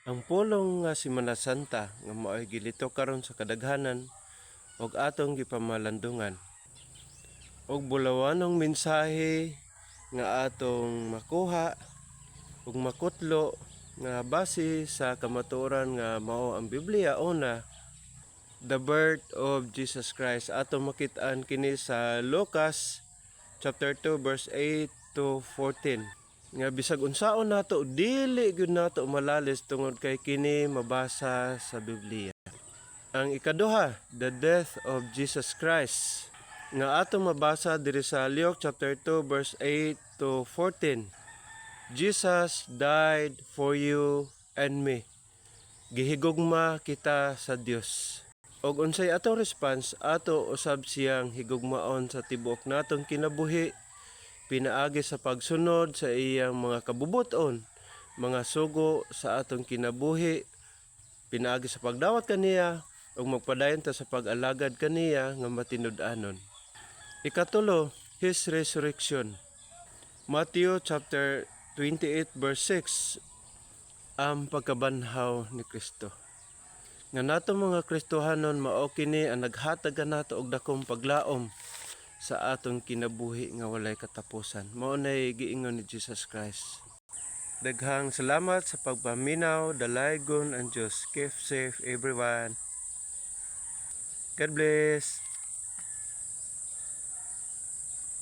Ang pulong nga Semana Santa nga mao'y gilito karon sa kadaghanan og atong gipamalandungan. Og bulawanong mensahe nga atong makuha ug makutlo nga base sa kamatuoran nga mao ang Biblia una, the birth of Jesus Christ. Atong makit-an kini sa Lucas chapter 2 verse 8 to 14. Nga bisag unsaon nato dili gyud nato malalis tungod kay kini mabasa sa Biblia. Ang ikaduha, the death of Jesus Christ. Nga atong mabasa diri sa Luke chapter 2 verse 8 to 14. Jesus died for you and me. Gihigugma kita sa Dios. Og unsay atong response, ato usab siyang higugmaon sa tibuok natong kinabuhi, pinaagi sa pagsunod sa iyang mga kabubuton, mga sugo sa atong kinabuhi, pinaagi sa pagdawat kaniya ug magpadayon ta sa pag-alagad kaniya nga matinud-anon. Ikatulo, his resurrection. Matthew chapter 28 verse 6, ang pagkabanhaw ni Kristo. Nga nato mga Kristohanon mao kini ang naghatag nato og dakong paglaom sa atong kinabuhi nga walay katapusan. Mao nay giingon ni Jesus Christ. Daghang salamat sa pagpaminaw, dalaygon ang Dios. Keep safe everyone. God bless.